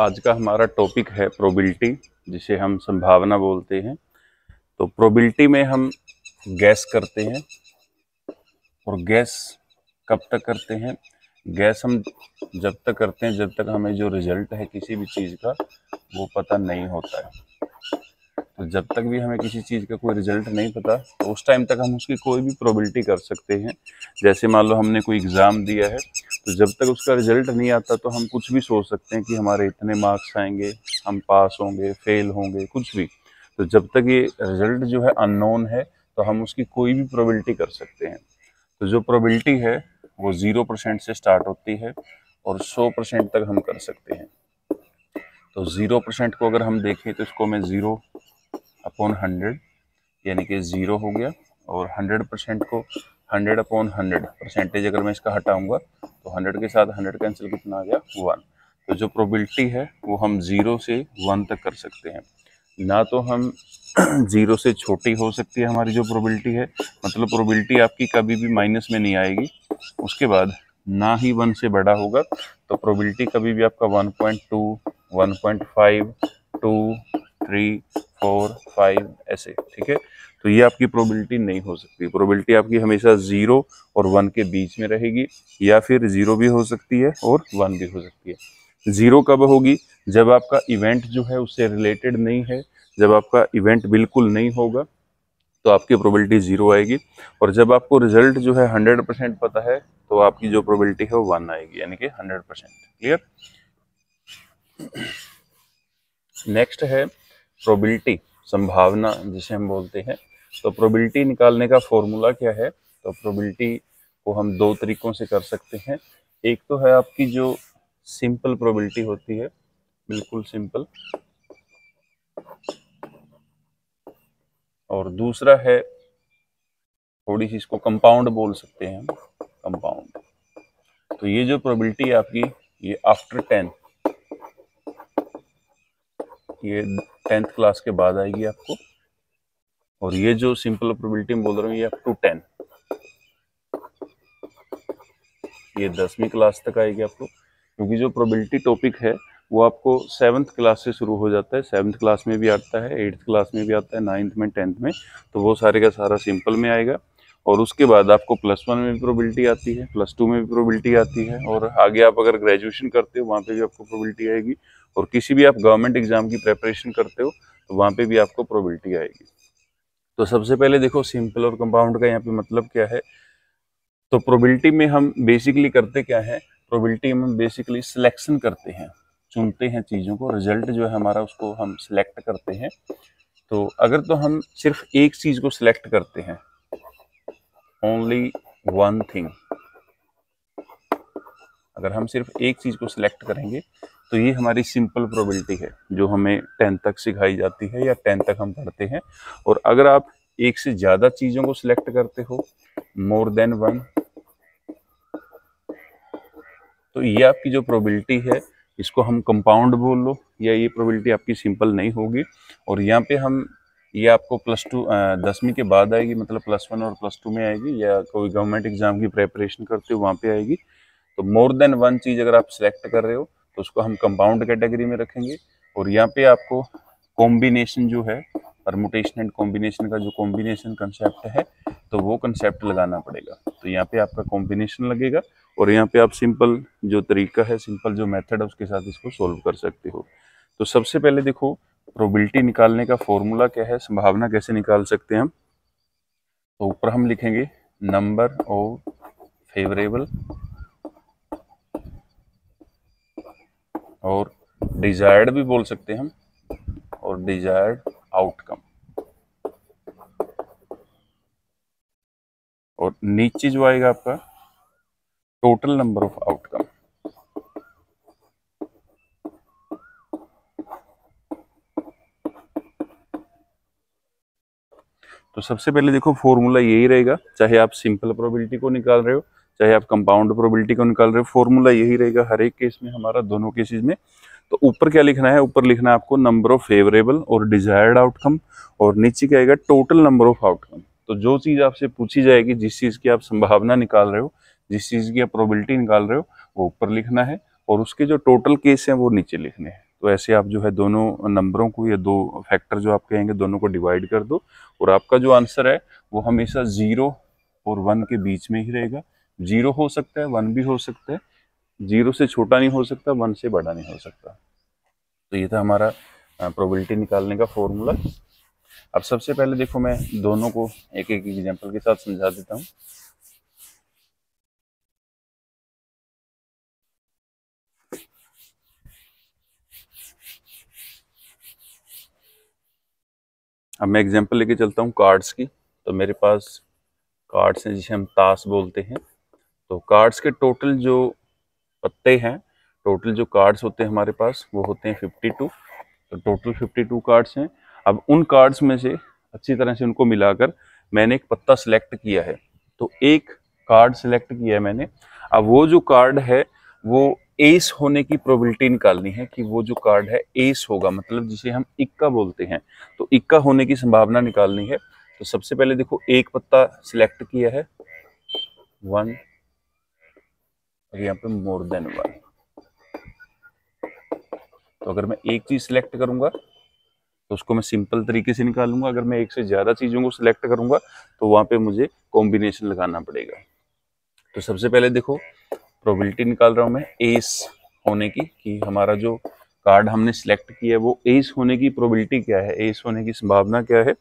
आज का हमारा टॉपिक है प्रोबेबिलिटी, जिसे हम संभावना बोलते हैं। तो प्रोबेबिलिटी में हम गैस करते हैं, और गैस कब तक करते हैं? गैस हम जब तक करते हैं जब तक हमें जो रिजल्ट है किसी भी चीज़ का वो पता नहीं होता है। तो जब तक भी हमें किसी चीज़ का कोई रिजल्ट नहीं पता तो उस टाइम तक हम उसकी कोई भी प्रोबेबिलिटी कर सकते हैं। जैसे मान लो हमने कोई एग्ज़ाम दिया है, तो जब तक उसका रिजल्ट नहीं आता तो हम कुछ भी सोच सकते हैं कि हमारे इतने मार्क्स आएंगे, हम पास होंगे, फेल होंगे, कुछ भी। तो जब तक ये रिजल्ट जो है अननोन है तो हम उसकी कोई भी प्रोबेबिलिटी कर सकते हैं। तो जो प्रोबेबिलिटी है वो 0% से स्टार्ट होती है और 100% तक हम कर सकते हैं। तो 0% को अगर हम देखें तो इसको मैं 0/100 यानी कि 0 हो गया, और 100% को 100/100 परसेंटेज अगर मैं इसका हटाऊंगा तो 100 के साथ 100 कैंसिल, कितना आ गया? 1। तो जो प्रोबेबिलिटी है वो हम 0 से 1 तक कर सकते हैं। ना तो हम 0 से छोटी हो सकती है हमारी जो प्रोबेबिलिटी है, मतलब प्रोबेबिलिटी आपकी कभी भी माइनस में नहीं आएगी। उसके बाद ना ही 1 से बड़ा होगा, तो प्रोबेबिलिटी कभी भी आपका 1.2, 1.5, 2, 3, 4, 5 ऐसे, ठीक है। तो ये आपकी प्रोबेबिलिटी नहीं हो सकती। प्रोबेबिलिटी आपकी हमेशा 0 और 1 के बीच में रहेगी, या फिर 0 भी हो सकती है और 1 भी हो सकती है। 0 कब होगी? जब आपका इवेंट जो है उससे रिलेटेड नहीं है, जब आपका इवेंट बिल्कुल नहीं होगा तो आपकी प्रोबेबिलिटी 0 आएगी। और जब आपको रिजल्ट जो है 100% पता है तो आपकी जो प्रोबेबिलिटी है वो 1 आएगी, यानी कि 100%। क्लियर? नेक्स्ट है प्रोबेबिलिटी, संभावना जिसे हम बोलते हैं। तो प्रोबेबिलिटी निकालने का फॉर्मूला क्या है? तो प्रोबेबिलिटी को हम दो तरीकों से कर सकते हैं। एक तो है आपकी जो सिंपल प्रोबेबिलिटी होती है, बिल्कुल सिंपल, और दूसरा है थोड़ी सी, इसको कंपाउंड बोल सकते हैं हम, कंपाउंड। तो ये जो प्रोबेबिलिटी है आपकी, ये आफ्टर 10, ये 10th क्लास के बाद आएगी आपको। और ये जो सिंपल प्रोबेबिलिटी मैं बोल रहा हूँ ये अप टू 10, ये 10वीं क्लास तक आएगी आपको। क्योंकि जो प्रोबेबिलिटी टॉपिक है वो आपको 7th क्लास से शुरू हो जाता है। 7th क्लास में भी आता है, 8th क्लास में भी आता है, 9th में, 10th में। तो वो सारे का सारा सिंपल में आएगा। और उसके बाद आपको +1 में भी प्रोबेबिलिटी आती है, +2 में भी प्रोबेबिलिटी आती है, और आगे आप अगर ग्रेजुएशन करते हो वहाँ पे भी आपको प्रोबेबिलिटी आएगी, और किसी भी आप गवर्नमेंट एग्जाम की प्रेपरेशन करते हो तो वहाँ पे भी आपको प्रोबेबिलिटी आएगी। तो सबसे पहले देखो सिंपल और कंपाउंड का यहाँ पे मतलब क्या है। तो प्रोबेबिलिटी में हम बेसिकली करते क्या है? प्रोबेबिलिटी में हम बेसिकली सिलेक्शन करते हैं, चुनते हैं चीज़ों को, रिजल्ट जो है हमारा उसको हम सिलेक्ट करते हैं। तो अगर तो हम सिर्फ एक चीज़ को सिलेक्ट करते हैं, ओनली वन थिंग, अगर हम सिर्फ एक चीज़ को सिलेक्ट करेंगे तो ये हमारी सिंपल प्रोबेबिलिटी है जो हमें 10 तक सिखाई जाती है या 10 तक हम पढ़ते हैं। और अगर आप एक से ज़्यादा चीज़ों को सिलेक्ट करते हो, मोर देन वन, तो ये आपकी जो प्रोबेबिलिटी है इसको हम कंपाउंड बोल लो, या ये प्रोबेबिलिटी आपकी सिंपल नहीं होगी। और यहाँ पे हम, ये आपको +2 10वीं के बाद आएगी, मतलब +1 और +2 में आएगी, या कोई गवर्नमेंट एग्जाम की प्रेपरेशन करते हो वहाँ पे आएगी। तो मोर देन वन चीज़ अगर आप सिलेक्ट कर रहे हो तो उसको हम कंपाउंड कैटेगरी में रखेंगे। और यहाँ पे आपको कॉम्बिनेशन जो है, परमुटेशन एंड कॉम्बिनेशन का जो कॉम्बिनेशन कंसेप्ट है, तो वो कंसेप्ट लगाना पड़ेगा। तो यहाँ पे आपका कॉम्बिनेशन लगेगा, और यहाँ पे आप सिंपल जो तरीका है, सिंपल जो मेथड है उसके साथ इसको सोल्व कर सकते हो। तो सबसे पहले देखो प्रोबेबिलिटी निकालने का फॉर्मूला क्या है, संभावना कैसे निकाल सकते हैं हम। तो ऊपर हम लिखेंगे नंबर ऑफ फेवरेबल और डिजायर्ड भी बोल सकते हैं हम, और डिजायर्ड आउटकम, और नीचे जो आएगा आपका टोटल नंबर ऑफ आउटकम। तो सबसे पहले देखो फॉर्मूला यही रहेगा, चाहे आप सिंपल प्रोबेबिलिटी को निकाल रहे हो चाहे आप कंपाउंड प्रोबेबिलिटी को निकाल रहे हो, फॉर्मूला यही रहेगा हर एक केस में हमारा, दोनों केसेस में। तो ऊपर क्या लिखना है? ऊपर लिखना है आपको नंबर ऑफ फेवरेबल और डिजायर्ड आउटकम, और नीचे क्या आएगा? Total number of outcome. तो जो चीज़ आपसे पूछी जाएगी, जिस चीज़ की आप संभावना निकाल रहे हो, जिस चीज़ की आप प्रोबेबिलिटी निकाल रहे हो, वो ऊपर लिखना है, और उसके जो टोटल केस हैं वो नीचे लिखने हैं। तो ऐसे आप जो है दोनों नंबरों को या दो फैक्टर जो आप कहेंगे दोनों को डिवाइड कर दो और आपका जो आंसर है वो हमेशा 0 और 1 के बीच में ही रहेगा। 0 हो सकता है, 1 भी हो सकता है, 0 से छोटा नहीं हो सकता, 1 से बड़ा नहीं हो सकता। तो ये था हमारा प्रोबेबिलिटी निकालने का फॉर्मूला। अब सबसे पहले देखो मैं दोनों को एक एक एग्जांपल के साथ समझा देता हूँ। अब मैं एग्जांपल लेके चलता हूँ कार्ड्स की। तो मेरे पास कार्ड्स हैं जिसे हम ताश बोलते हैं। तो कार्ड्स के टोटल जो पत्ते हैं, टोटल जो कार्ड्स होते हैं हमारे पास वो होते हैं 52। तो टोटल 52 कार्ड्स हैं। अब उन कार्ड्स में से अच्छी तरह से उनको मिलाकर मैंने एक पत्ता सिलेक्ट किया है। तो एक कार्ड सिलेक्ट किया है मैंने। अब वो जो कार्ड है वो एस होने की प्रोबेबिलिटी निकालनी है कि वो जो कार्ड है एस होगा, मतलब जिसे हम इक्का बोलते हैं। तो इक्का होने की संभावना निकालनी है। तो सबसे पहले देखो एक पत्ता सिलेक्ट किया है 1 और यहाँ पे मोर देन 1। तो अगर मैं एक चीज सिलेक्ट करूंगा तो उसको मैं सिंपल तरीके से निकालूंगा। अगर मैं एक से ज्यादा चीजों को सिलेक्ट करूंगा तो वहां पे मुझे कॉम्बिनेशन लगाना पड़ेगा। तो सबसे पहले देखो प्रोबेबिलिटी निकाल रहा हूं मैं एस होने की, कि हमारा जो कार्ड हमने सिलेक्ट किया है वो एस होने की प्रोबेबिलिटी क्या है, एस होने की संभावना क्या है।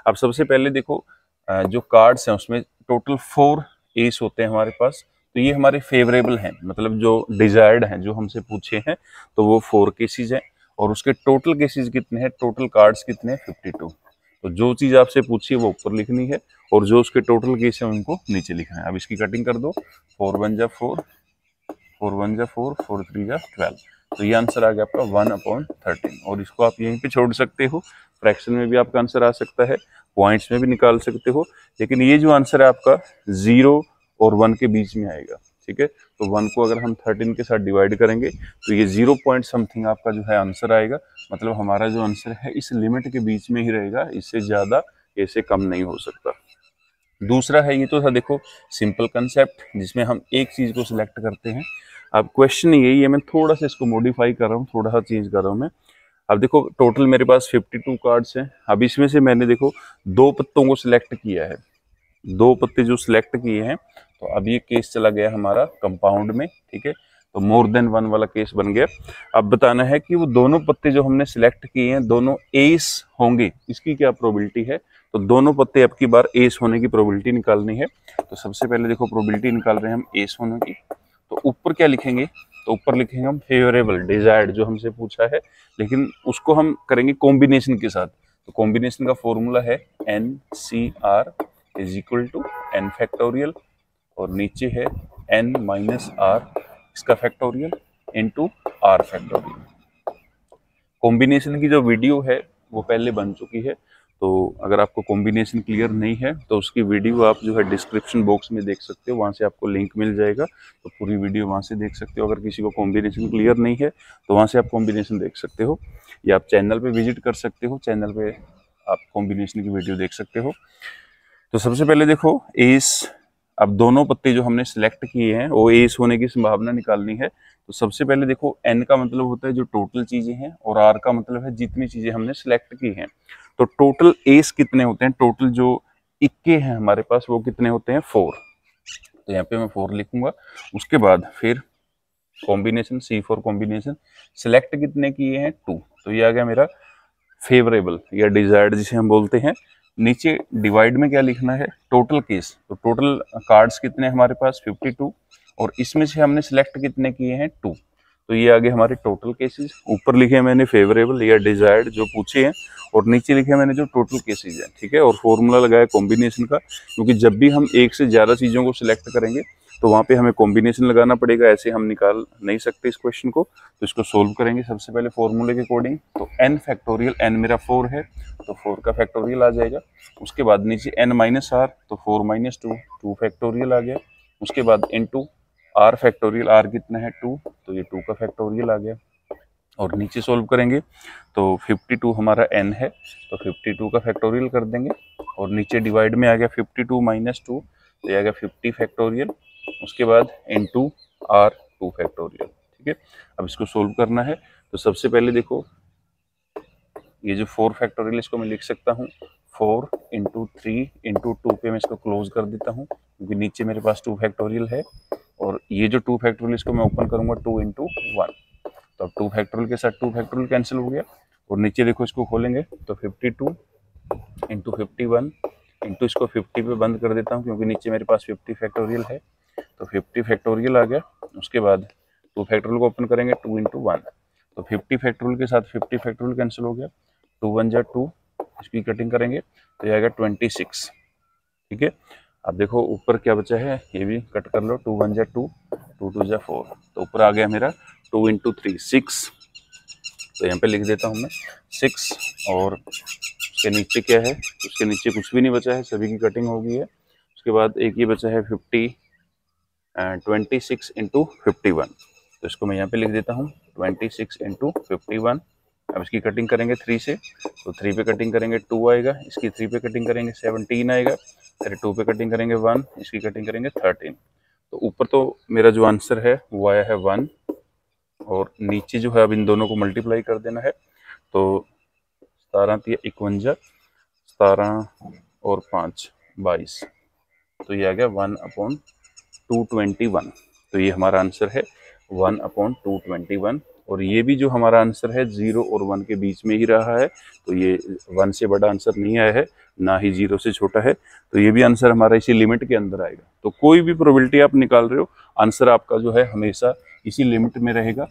अब सबसे पहले देखो जो कार्ड्स हैं उसमें टोटल 4 एस होते हैं हमारे पास। तो ये हमारे फेवरेबल हैं, मतलब जो डिजायर्ड हैं, जो हमसे पूछे हैं, तो वो 4 केसेज हैं। और उसके टोटल केसेज कितने हैं, टोटल कार्ड्स कितने हैं 52। तो जो चीज आपसे पूछी है वो ऊपर लिखनी है और जो उसके टोटल केस है उनको नीचे लिखना है। अब इसकी कटिंग कर दो, 4 1 जा 4, 4 1 जा 4, 4 3 जा 12। तो ये आंसर आ गया आपका 1/13। और इसको आप यहीं पे छोड़ सकते हो, फ्रैक्शन में भी आपका आंसर आ सकता है, पॉइंट्स में भी निकाल सकते हो, लेकिन ये जो आंसर है आपका 0 और 1 के बीच में आएगा। ठीक है, तो 1 को अगर हम 13 के साथ डिवाइड करेंगे तो ये 0 पॉइंट समथिंग आपका जो है आंसर आएगा। मतलब हमारा जो आंसर है इस लिमिट के बीच में ही रहेगा, इससे ज्यादा इससे कम नहीं हो सकता। दूसरा है, ये तो था देखो सिंपल कंसेप्ट जिसमें हम एक चीज को सिलेक्ट करते हैं। अब क्वेश्चन यही है, मैं थोड़ा सा इसको मॉडिफाई कर रहा हूँ, थोड़ा सा चेंज कर रहा हूँ मैं। अब देखो टोटल मेरे पास 52 कार्ड्स हैं। अब इसमें से मैंने देखो 2 पत्तों को सिलेक्ट किया है, 2 पत्ते जो सिलेक्ट किए हैं। तो अब ये केस चला गया हमारा कंपाउंड में। ठीक है, तो मोर देन 1 वाला केस बन गया। अब बताना है कि वो दोनों पत्ते जो हमने सिलेक्ट किए हैं दोनों एस होंगे, इसकी क्या प्रोबेबिलिटी है। तो दोनों पत्ते अब की बार एस होने की प्रोबेबिलिटी निकालनी है। तो सबसे पहले देखो प्रोबेबिलिटी निकाल रहे हैं हम एस होने की। तो ऊपर क्या लिखेंगे, तो ऊपर लिखेंगे हम फेवरेबल डिजायर्ड, जो हमसे पूछा है, लेकिन उसको हम करेंगे कॉम्बिनेशन के साथ। तो कॉम्बिनेशन का फॉर्मूला है NCR is equal to n factorial और नीचे है n माइनस आर इसका factorial into r factorial. Combination की जो वीडियो है वो पहले बन चुकी है। तो अगर आपको कॉम्बिनेशन क्लियर नहीं है तो उसकी वीडियो आप जो है डिस्क्रिप्शन बॉक्स में देख सकते हो, वहाँ से आपको लिंक मिल जाएगा। तो पूरी वीडियो वहाँ से देख सकते हो। अगर किसी को कॉम्बिनेशन क्लियर नहीं है तो वहाँ से आप कॉम्बिनेशन देख सकते हो, या आप चैनल पे विजिट कर सकते हो, चैनल पे आप कॉम्बिनेशन की वीडियो देख सकते हो। तो सबसे पहले देखो एस, अब दोनों पत्ते जो हमने सिलेक्ट किए हैं वो एस होने की संभावना निकालनी है। तो सबसे पहले देखो एन का मतलब होता है जो टोटल चीजें हैं और आर का मतलब है जितनी चीजें हमने सिलेक्ट की हैं। तो टोटल एस कितने होते हैं, टोटल जो इक्के हैं हमारे पास वो कितने होते हैं 4। तो यहाँ पे मैं 4 लिखूंगा। उसके बाद फिर कॉम्बिनेशन C4 कॉम्बिनेशन, सिलेक्ट कितने किए हैं 2। तो ये आ गया मेरा फेवरेबल या डिजायर्ड जिसे हम बोलते हैं। नीचे डिवाइड में क्या लिखना है, टोटल केस। तो टोटल कार्ड्स कितने हमारे पास 52 और इसमें से हमने सिलेक्ट कितने किए हैं 2। तो ये आगे हमारे टोटल केसेस। ऊपर लिखे मैंने फेवरेबल या डिजायर्ड जो पूछे हैं और नीचे लिखे मैंने जो टोटल केसेस हैं। ठीक है, और फॉर्मूला लगाया कॉम्बिनेशन का, क्योंकि जब भी हम एक से ज्यादा चीजों को सिलेक्ट करेंगे तो वहां पे हमें कॉम्बिनेशन लगाना पड़ेगा, ऐसे हम निकाल नहीं सकते इस क्वेश्चन को। तो इसको सोल्व करेंगे सबसे पहले फॉर्मूले के अकॉर्डिंग। तो n फैक्टोरियल, n मेरा 4 है तो 4 का फैक्टोरियल आ जाएगा। उसके बाद नीचे n माइनस आर, तो 4 माइनस 2, 2 फैक्टोरियल आ गया। उसके बाद इनटू आर फैक्टोरियल, आर कितना है 2, तो ये 2 का फैक्टोरियल आ गया। और नीचे सोल्व करेंगे तो 52 हमारा n है तो 52 का फैक्टोरियल कर देंगे। और नीचे डिवाइड में आ गया 52 माइनस 2, तो ये आ गया 50 फैक्टोरियल। उसके बाद इनटू आर 2 फैक्टोरियल। ठीक है, अब इसको सोल्व करना है। तो सबसे पहले देखो, ये जो 4 फैक्टोरियल इसको मैं लिख सकता हूँ 4 इंटू 3 इंटू 2 पे मैं इसको क्लोज कर देता हूँ, क्योंकि नीचे मेरे पास 2 फैक्टोरियल है। और ये जो 2 फैक्टोरियल इसको मैं ओपन करूंगा 2 इंटू 1, तो अब 2 फैक्टोरियल के साथ 2 फैक्टोरियल कैंसिल हो गया। और नीचे देखो इसको खोलेंगे तो 52 इंटू 51 इंटू इसको 50 पे बंद कर देता हूँ, क्योंकि नीचे मेरे पास 50 फैक्टोरियल है। तो 50 फैक्टोरियल आ गया। उसके बाद 2 फैक्टोरियल को ओपन करेंगे 2 इंटू 1, तो 50 फैक्टोरियल के साथ 50 फैक्टोरियल कैंसिल हो गया। 2 1 जा 2, इसकी कटिंग करेंगे तो ये आएगा 26। ठीक है, अब देखो ऊपर क्या बचा है, ये भी कट कर लो। 2 1 जा 2, 2 2 जा 4, तो ऊपर आ गया मेरा 2 इंटू 3 6। तो यहाँ पे लिख देता हूँ मैं 6। और उसके नीचे क्या है, उसके नीचे कुछ भी नहीं बचा है, सभी की कटिंग हो गई है। उसके बाद एक ये बचा है 26 इंटू 51, तो इसको मैं यहाँ पे लिख देता हूँ 26 इंटू 51। अब इसकी कटिंग करेंगे 3 से, तो 3 पे कटिंग करेंगे 2 आएगा, इसकी 3 पे कटिंग करेंगे 17 आएगा, फिर 2 पे कटिंग करेंगे 1, इसकी कटिंग करेंगे 13। तो ऊपर तो मेरा जो आंसर है वो आया है 1, और नीचे जो है अब इन दोनों को मल्टीप्लाई कर देना है। तो 17 3 51, 17 और 5 22, तो ये आ गया 1/221। तो ये हमारा आंसर है 1/221। और ये भी जो हमारा आंसर है 0 और 1 के बीच में ही रहा है, तो ये 1 से बड़ा आंसर नहीं आया है, ना ही 0 से छोटा है, तो ये भी आंसर हमारा इसी लिमिट के अंदर आएगा। तो कोई भी प्रोबेबिलिटी आप निकाल रहे हो, आंसर आपका जो है हमेशा इसी लिमिट में रहेगा।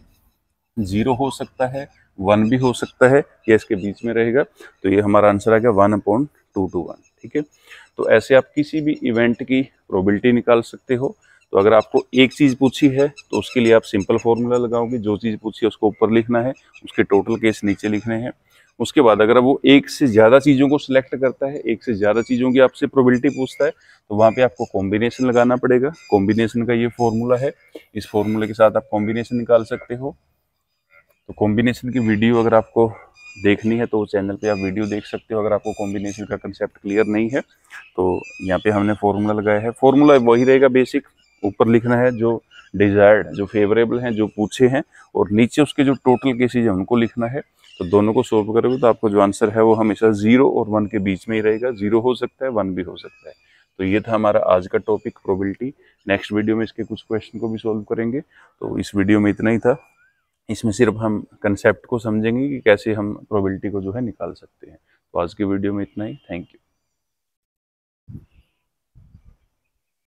0 हो सकता है, 1 भी हो सकता है, या इसके बीच में रहेगा। तो ये हमारा आंसर आ गया 1/221। ठीक है, तो ऐसे आप किसी भी इवेंट की प्रोबेबिलिटी निकाल सकते हो। तो अगर आपको एक चीज़ पूछी है तो उसके लिए आप सिंपल फॉर्मूला लगाओगे, जो चीज़ पूछी है उसको ऊपर लिखना है, उसके टोटल केस नीचे लिखने हैं। उसके बाद अगर वो एक से ज़्यादा चीज़ों को सिलेक्ट करता है, एक से ज़्यादा चीज़ों की आपसे प्रोबेबिलिटी पूछता है, तो वहाँ पे आपको कॉम्बिनेशन लगाना पड़ेगा। कॉम्बिनेशन का ये फॉर्मूला है, इस फॉर्मूले के साथ आप कॉम्बिनेशन निकाल सकते हो। तो कॉम्बिनेशन की वीडियो अगर आपको देखनी है तो चैनल पे आप वीडियो देख सकते हो। अगर आपको कॉम्बिनेशन का कंसेप्ट क्लियर नहीं है तो यहाँ पे हमने फॉर्मूला लगाया है। फॉर्मूला वही रहेगा बेसिक, ऊपर लिखना है जो डिजायर्ड, जो फेवरेबल हैं, जो पूछे हैं, और नीचे उसके जो टोटल केसेज है उनको लिखना है। तो दोनों को सोल्व करोगे तो आपको जो आंसर है वो हमेशा 0 और 1 के बीच में ही रहेगा। 0 हो सकता है, 1 भी हो सकता है। तो ये था हमारा आज का टॉपिक प्रोबेबिलिटी। नेक्स्ट वीडियो में इसके कुछ क्वेश्चन को भी सोल्व करेंगे। तो इस वीडियो में इतना ही था। इसमें सिर्फ हम कंसेप्ट को समझेंगे कि कैसे हम प्रोबेबिलिटी को जो है निकाल सकते हैं। तो आज की वीडियो में इतना ही। Thank you.